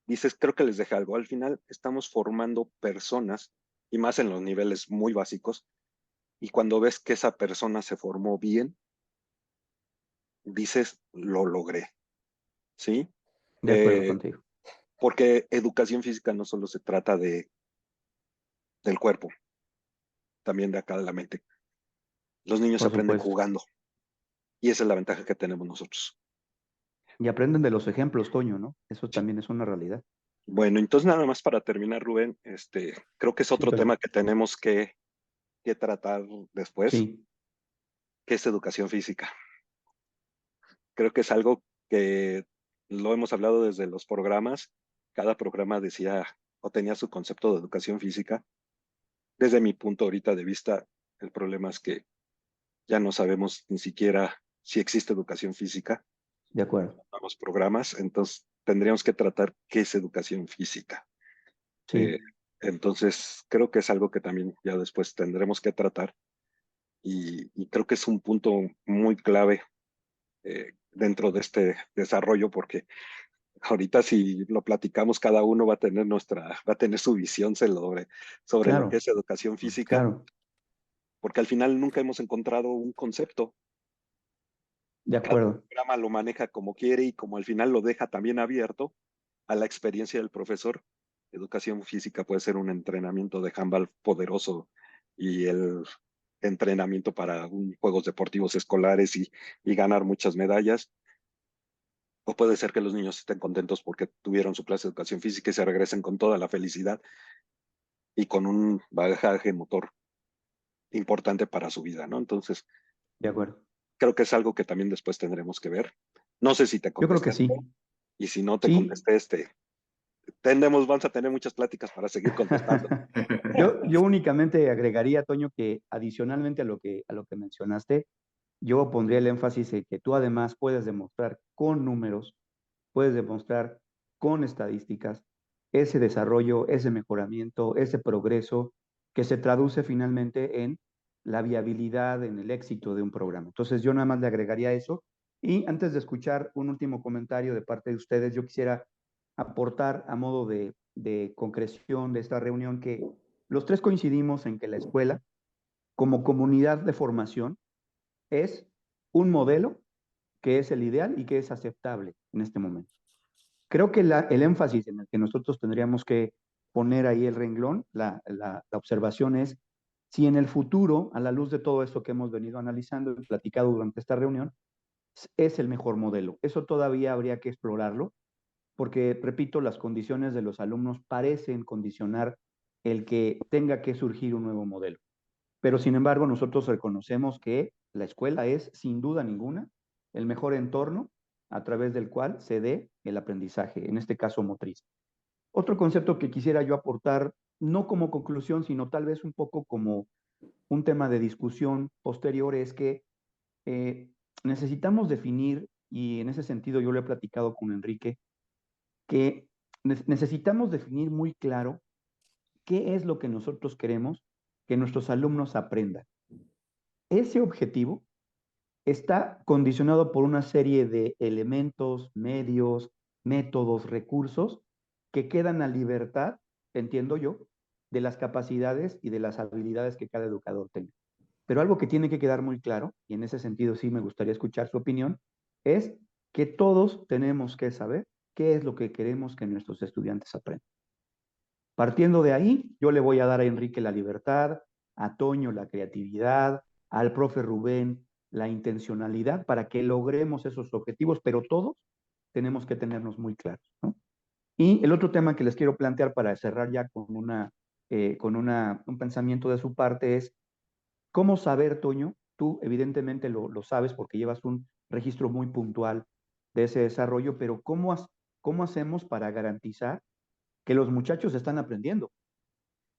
Dices, creo que les dejé algo. Al final estamos formando personas y más en los niveles muy básicos. Y cuando ves que esa persona se formó bien, dices, lo logré. ¿Sí? De acuerdo Eh, contigo. porque educación física no solo se trata del cuerpo, también de acá de la mente. Los niños Por aprenden supuesto. jugando y esa es la ventaja que tenemos nosotros. Y aprenden de los ejemplos, Toño, ¿no? Eso también es una realidad. Bueno, entonces nada más para terminar, Rubén, creo que es Sí, otro Toño. tema que tenemos que tratar después, Sí, que es educación física. Creo que es algo que lo hemos hablado desde los programas. Cada programa decía o tenía su concepto de educación física. Desde mi punto ahorita de vista, el problema es que ya no sabemos ni siquiera si existe educación física de acuerdo. en los programas, entonces tendríamos que tratar qué es educación física. Eh, Sí, entonces, creo que es algo que también ya después tendremos que tratar y creo que es un punto muy clave dentro de este desarrollo porque ahorita si lo platicamos cada uno va a tener su visión sobre lo que claro, es educación física, claro. porque al final nunca hemos encontrado un concepto. De Cada acuerdo. programa lo maneja como quiere y como al final lo deja también abierto a la experiencia del profesor. Educación física puede ser un entrenamiento de handball poderoso y el entrenamiento para juegos deportivos escolares y ganar muchas medallas. O puede ser que los niños estén contentos porque tuvieron su clase de educación física y se regresen con toda la felicidad y con un bagaje motor importante para su vida, ¿no? Entonces, De acuerdo. creo que es algo que también después tendremos que ver. No sé si te Yo creo que contesté sí. y si no te Sí. contesté, vamos a tener muchas pláticas para seguir contestando. Yo únicamente agregaría, Toño, que adicionalmente a lo que mencionaste, yo pondría el énfasis en que tú además puedes demostrar con números, puedes demostrar con estadísticas ese desarrollo, ese mejoramiento, ese progreso que se traduce finalmente en la viabilidad, en el éxito de un programa. Entonces yo nada más le agregaría eso. Y antes de escuchar un último comentario de parte de ustedes, yo quisiera aportar a modo de concreción de esta reunión que los tres coincidimos en que la escuela, como comunidad de formación, es un modelo que es el ideal y que es aceptable en este momento. Creo que el énfasis en el que nosotros tendríamos que poner ahí el renglón, la observación es si en el futuro, a la luz de todo esto que hemos venido analizando y platicado durante esta reunión, es el mejor modelo. Eso todavía habría que explorarlo, porque, repito, las condiciones de los alumnos parecen condicionar el que tenga que surgir un nuevo modelo. Pero, sin embargo, nosotros reconocemos que la escuela es, sin duda ninguna, el mejor entorno a través del cual se dé el aprendizaje, en este caso motriz. Otro concepto que quisiera yo aportar, no como conclusión, sino tal vez un poco como un tema de discusión posterior, es que eh, necesitamos definir, y en ese sentido yo lo he platicado con Enrique, que necesitamos definir muy claro qué es lo que nosotros queremos que nuestros alumnos aprendan. Ese objetivo está condicionado por una serie de elementos, medios, métodos, recursos que quedan a libertad, entiendo yo, de las capacidades y de las habilidades que cada educador tenga. Pero algo que tiene que quedar muy claro, y en ese sentido sí me gustaría escuchar su opinión, es que todos tenemos que saber qué es lo que queremos que nuestros estudiantes aprendan. Partiendo de ahí, yo le voy a dar a Enrique la libertad, a Toño la creatividad, al profe Rubén la intencionalidad para que logremos esos objetivos, pero todos tenemos que tenernos muy claros, ¿no? Y el otro tema que les quiero plantear para cerrar ya un pensamiento de su parte es, ¿cómo saber, Toño? Tú evidentemente lo sabes porque llevas un registro muy puntual de ese desarrollo, pero ¿cómo hacemos para garantizar que los muchachos están aprendiendo,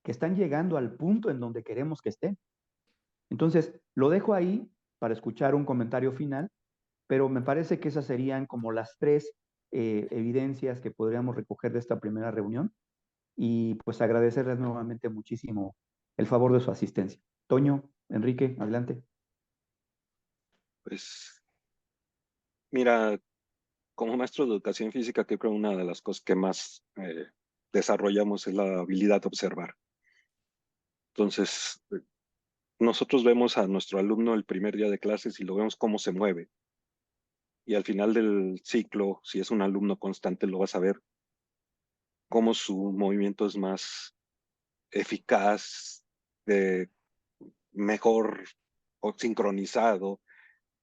que están llegando al punto en donde queremos que estén? Entonces, lo dejo ahí para escuchar un comentario final, pero me parece que esas serían como las tres evidencias que podríamos recoger de esta primera reunión y pues agradecerles nuevamente muchísimo el favor de su asistencia. Toño, Enrique, adelante. Pues mira, como maestro de educación física, creo que una de las cosas que más desarrollamos es la habilidad de observar. Entonces, nosotros vemos a nuestro alumno el primer día de clases y lo vemos cómo se mueve. Y al final del ciclo, si es un alumno constante, lo vas a ver cómo su movimiento es más eficaz, mejor o sincronizado.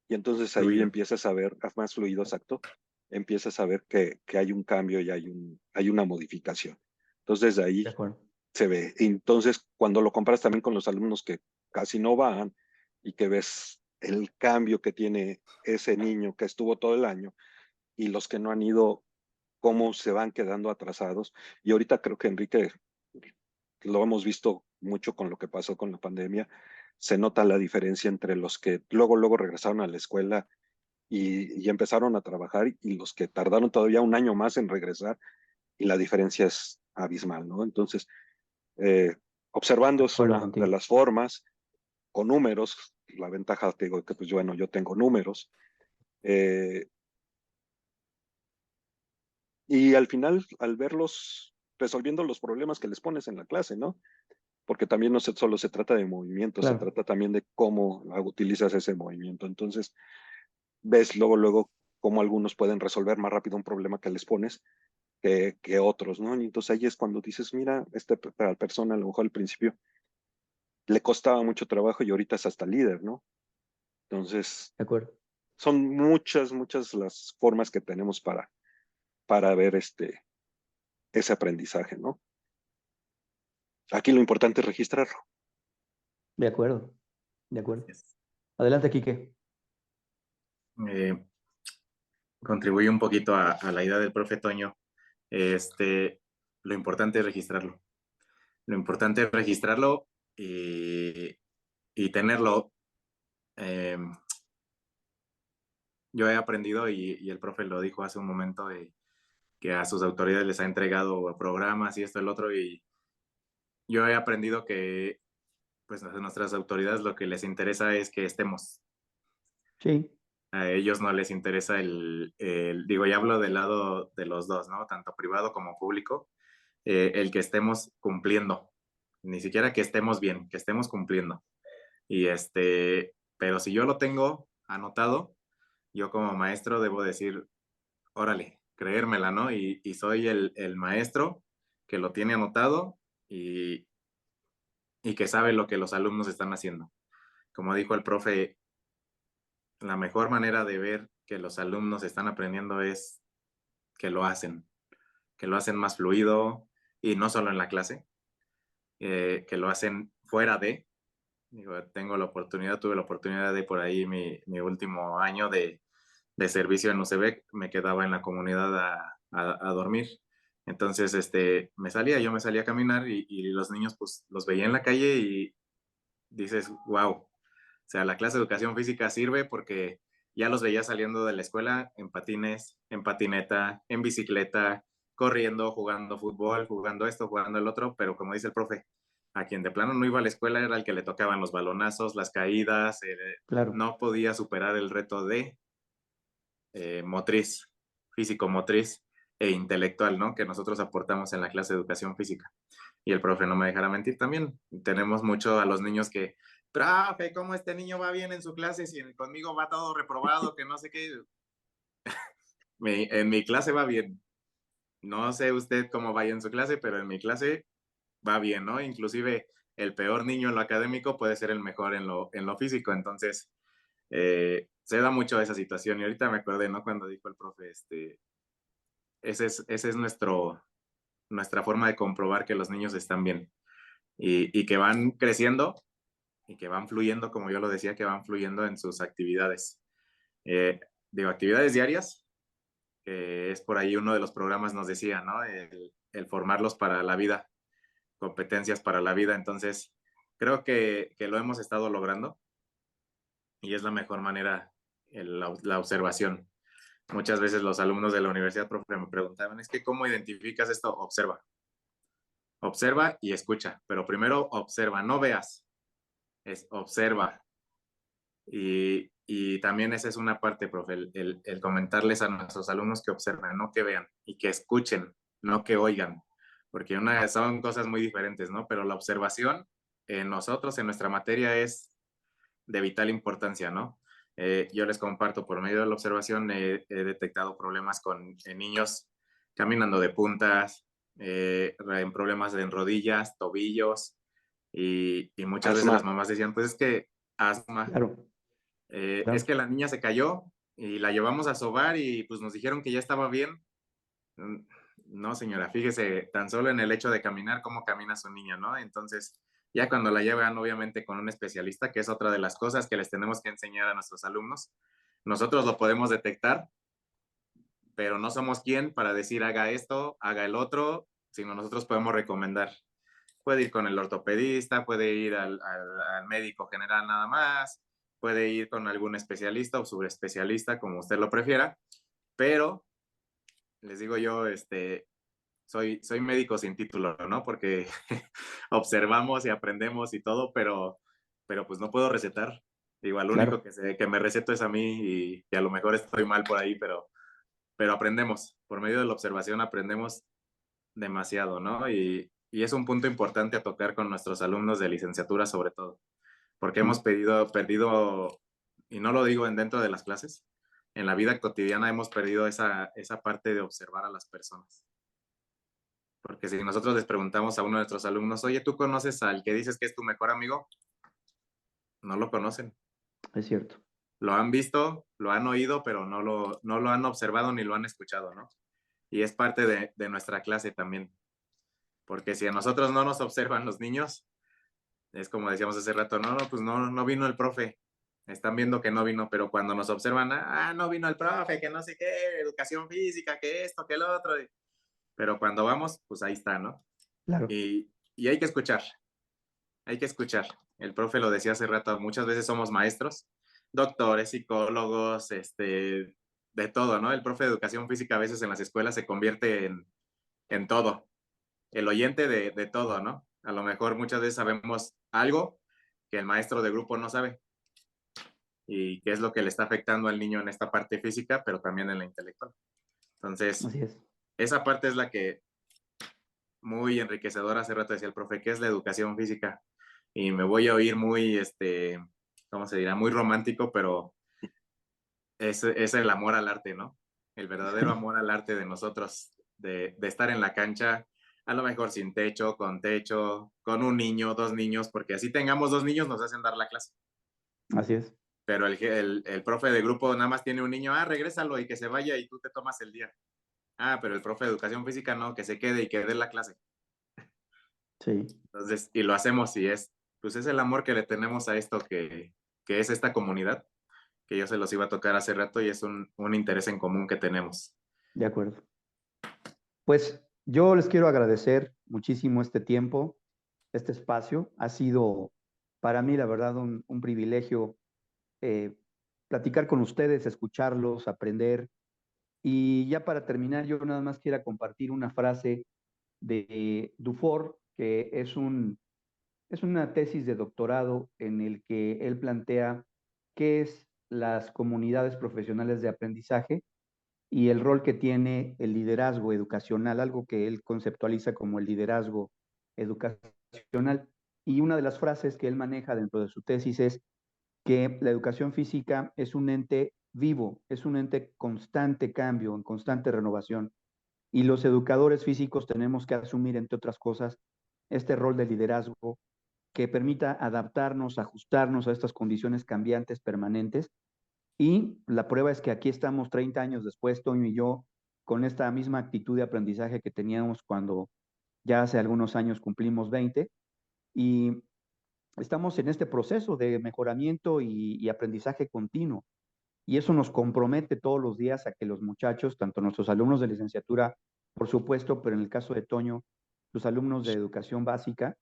Y entonces ahí Fluido. empiezas a ver, más fluido, exacto, empiezas a ver que hay un cambio y hay una modificación. Entonces desde De ahí acuerdo. se ve. Entonces, cuando lo comparas también con los alumnos que casi no van y que ves el cambio que tiene ese niño que estuvo todo el año y los que no han ido, cómo se van quedando atrasados. Y ahorita creo que Enrique lo hemos visto mucho con lo que pasó con la pandemia. Se nota la diferencia entre los que luego regresaron a la escuela y empezaron a trabajar y los que tardaron todavía un año más en regresar y la diferencia es abismal, ¿no? Entonces, eh, De observando es acuerdo una de contigo. las formas, con números, la ventaja, te digo, que pues bueno, yo tengo números, eh, y al final, al verlos resolviendo los problemas que les pones en la clase, ¿no? Porque también no solo se trata de movimiento, se Claro, trata también de cómo utilizas ese movimiento. Entonces, ves luego cómo algunos pueden resolver más rápido un problema que les pones que otros, ¿no? Y entonces ahí es cuando dices, mira, esta persona a lo mejor al principio le costaba mucho trabajo y ahorita es hasta líder, ¿no? Entonces, de acuerdo. son muchas las formas que tenemos para ver ese aprendizaje, ¿no? Aquí lo importante es registrarlo. De acuerdo. De acuerdo. Yes. Adelante, Quique. Eh, Contribuye un poquito a la idea del profe Toño. Lo importante es registrarlo. Lo importante es registrarlo y tenerlo. Eh, yo he aprendido, y el profe lo dijo hace un momento, que a sus autoridades les ha entregado programas y esto y el otro, y yo he aprendido que pues a nuestras autoridades lo que les interesa es que estemos. Sí, A ellos no les interesa digo, ya hablo del lado de los dos, ¿no? Tanto privado como público, el que estemos cumpliendo, ni siquiera que estemos bien, que estemos cumpliendo. Y pero si yo lo tengo anotado, yo como maestro debo decir, órale, creérmela, ¿no? Y soy el maestro que lo tiene anotado y, y que sabe lo que los alumnos están haciendo. Como dijo el profe, la mejor manera de ver que los alumnos están aprendiendo es que lo hacen más fluido y no solo en la clase, que lo hacen fuera de. Digo, tuve la oportunidad de por ahí mi último año de servicio en UCB, me quedaba en la comunidad a dormir. Entonces, yo me salía a caminar y los niños, pues, los veía en la calle y dices, wow, o sea, la clase de educación física sirve porque ya los veía saliendo de la escuela en patines, en patineta, en bicicleta, corriendo, jugando fútbol, jugando esto, jugando el otro, pero como dice el profe, a quien de plano no iba a la escuela era el que le tocaban los balonazos, las caídas, claro. no podía superar el reto de motriz, físico-motriz e intelectual, ¿no? Que nosotros aportamos en la clase de educación física. Y el profe no me dejará mentir también. Tenemos mucho a los niños que, profe, ¿cómo este niño va bien en su clase si conmigo va todo reprobado, que no sé qué? En mi clase va bien. No sé usted cómo vaya en su clase, pero en mi clase va bien, ¿no? Inclusive el peor niño en lo académico puede ser el mejor en lo físico. Entonces, se da mucho esa situación. Y ahorita me acordé, ¿no? Cuando dijo el profe, ese es nuestra forma de comprobar que los niños están bien y que van creciendo y que van fluyendo, como yo lo decía, que van fluyendo en sus actividades. Eh, Digo, actividades diarias, que es por ahí uno de los programas nos decía, ¿no? El formarlos para la vida, competencias para la vida. Entonces, creo que lo hemos estado logrando y es la mejor manera la observación. Muchas veces los alumnos de la universidad, profe, me preguntaban, es que ¿cómo identificas esto? Observa. Observa y escucha, pero primero observa, no veas, es observa. Y también esa es una parte, profe, el comentarles a nuestros alumnos que observen, no que vean, y que escuchen, no que oigan, porque son cosas muy diferentes, ¿no? Pero la observación en nosotros, en nuestra materia, es de vital importancia, ¿no? Yo les comparto, por medio de la observación he detectado problemas en niños caminando de puntas, en problemas en rodillas, tobillos, y muchas veces las Asma. mamás decían, pues es que asma, Claro, es claro. que la niña se cayó y la llevamos a sobar y pues nos dijeron que ya estaba bien. Mm, No, señora, fíjese tan solo en el hecho de caminar, cómo camina su niña, ¿no? Entonces, ya cuando la llevan, obviamente, con un especialista, que es otra de las cosas que les tenemos que enseñar a nuestros alumnos, nosotros lo podemos detectar, pero no somos quien para decir haga esto, haga el otro, sino nosotros podemos recomendar. Puede ir con el ortopedista, puede ir al médico general nada más, puede ir con algún especialista o subespecialista, como usted lo prefiera, pero les digo yo, soy médico sin título, ¿no? Porque observamos y aprendemos y todo, pero pues no puedo recetar. Digo, al único Claro, que me receto es a mí y a lo mejor estoy mal por ahí, pero aprendemos. Por medio de la observación aprendemos demasiado, ¿no? Y es un punto importante a tocar con nuestros alumnos de licenciatura sobre todo, porque hemos sí, perdido, y no lo digo dentro de las clases, en la vida cotidiana hemos perdido esa parte de observar a las personas. Porque si nosotros les preguntamos a uno de nuestros alumnos, oye, ¿tú conoces al que dices que es tu mejor amigo? No lo conocen. es cierto. Lo han visto, lo han oído, pero no lo han observado ni lo han escuchado, ¿no? Y es parte de nuestra clase también. Porque si a nosotros no nos observan los niños, es como decíamos hace rato, pues no vino el profe. Están viendo que no vino, pero cuando nos observan, no vino el profe, que no sé qué, educación física, que esto, que lo otro. Pero cuando vamos, pues ahí está, ¿no? Claro, Y hay que escuchar, hay que escuchar. El profe lo decía hace rato, muchas veces somos maestros, doctores, psicólogos, de todo, ¿no? El profe de educación física a veces en las escuelas se convierte en todo, el oyente de todo, ¿no? A lo mejor muchas veces sabemos algo que el maestro de grupo no sabe y qué es lo que le está afectando al niño en esta parte física, pero también en la intelectual. Entonces, Así es. esa parte es la que muy enriquecedora, hace rato decía el profe, ¿qué es la educación física? Y me voy a oír muy, ¿cómo se dirá? Muy romántico, pero es el amor al arte, ¿no? El verdadero amor al arte de nosotros, de estar en la cancha, a lo mejor sin techo, con un niño, dos niños, porque así tengamos dos niños nos hacen dar la clase. Así es. Pero el profe de grupo nada más tiene un niño, regrésalo y que se vaya y tú te tomas el día. Pero el profe de educación física no, que se quede y que dé la clase. Sí. Entonces, y lo hacemos y pues es el amor que le tenemos a esto que es esta comunidad, que yo se los iba a tocar hace rato y es un interés en común que tenemos. De acuerdo. Pues yo les quiero agradecer muchísimo este tiempo, este espacio. Ha sido para mí, la verdad, un privilegio platicar con ustedes, escucharlos, aprender. Y ya para terminar, yo nada más quiero compartir una frase de Dufour, que es una tesis de doctorado en el que él plantea qué es las comunidades profesionales de aprendizaje y el rol que tiene el liderazgo educacional, algo que él conceptualiza como el liderazgo educacional. Y una de las frases que él maneja dentro de su tesis es que la educación física es un ente vivo, es un ente constante cambio, en constante renovación. Y los educadores físicos tenemos que asumir, entre otras cosas, este rol de liderazgo que permita adaptarnos, ajustarnos a estas condiciones cambiantes permanentes. Y la prueba es que aquí estamos 30 años después, Toño y yo, con esta misma actitud de aprendizaje que teníamos cuando ya hace algunos años cumplimos 20, y estamos en este proceso de mejoramiento y aprendizaje continuo. Y eso nos compromete todos los días a que los muchachos, tanto nuestros alumnos de licenciatura, por supuesto, pero en el caso de Toño, los alumnos de educación básica,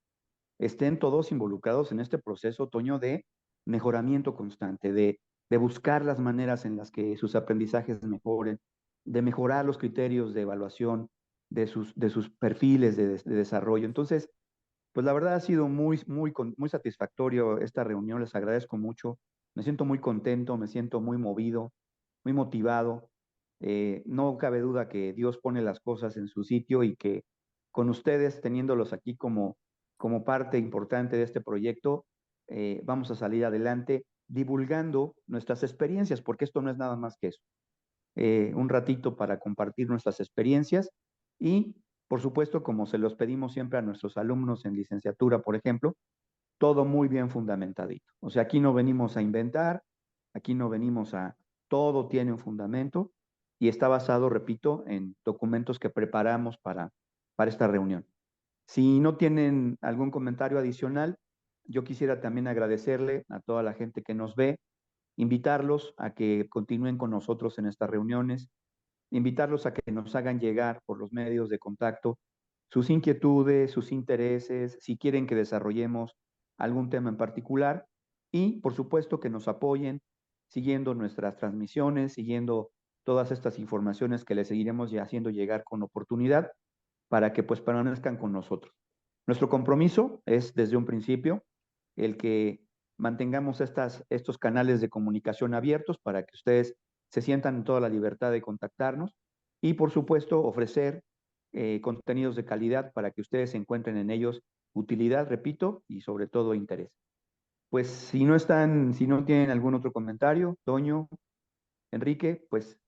estén todos involucrados en este proceso, Toño, de mejoramiento constante, de buscar las maneras en las que sus aprendizajes mejoren, de mejorar los criterios de evaluación de sus perfiles de desarrollo. Entonces, pues la verdad ha sido muy satisfactorio esta reunión, les agradezco mucho, me siento muy contento, me siento muy movido, muy motivado. No cabe duda que Dios pone las cosas en su sitio y que con ustedes, teniéndolos aquí como parte importante de este proyecto, vamos a salir adelante divulgando nuestras experiencias, porque esto no es nada más que eso. Un ratito para compartir nuestras experiencias y, por supuesto, como se los pedimos siempre a nuestros alumnos en licenciatura, por ejemplo, todo muy bien fundamentadito. O sea, aquí no venimos a inventar, aquí no venimos a... Todo tiene un fundamento y está basado, repito, en documentos que preparamos para esta reunión. Si no tienen algún comentario adicional, yo quisiera también agradecerle a toda la gente que nos ve, invitarlos a que continúen con nosotros en estas reuniones, invitarlos a que nos hagan llegar por los medios de contacto sus inquietudes, sus intereses, si quieren que desarrollemos algún tema en particular y, por supuesto, que nos apoyen siguiendo nuestras transmisiones, siguiendo todas estas informaciones que les seguiremos ya haciendo llegar con oportunidad para que pues permanezcan con nosotros. Nuestro compromiso es desde un principio el que mantengamos estos canales de comunicación abiertos para que ustedes se sientan en toda la libertad de contactarnos y, por supuesto, ofrecer contenidos de calidad para que ustedes encuentren en ellos utilidad, repito, y sobre todo interés. Pues si no tienen algún otro comentario, Toño, Enrique, pues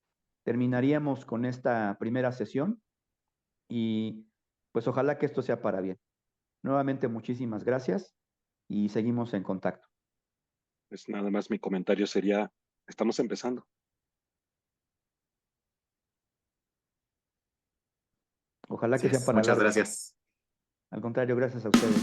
terminaríamos con esta primera sesión y pues ojalá que esto sea para bien. Nuevamente, muchísimas gracias y seguimos en contacto. Pues nada más mi comentario sería, estamos empezando. Ojalá que sea para Muchas largo. gracias. Al contrario, gracias a ustedes.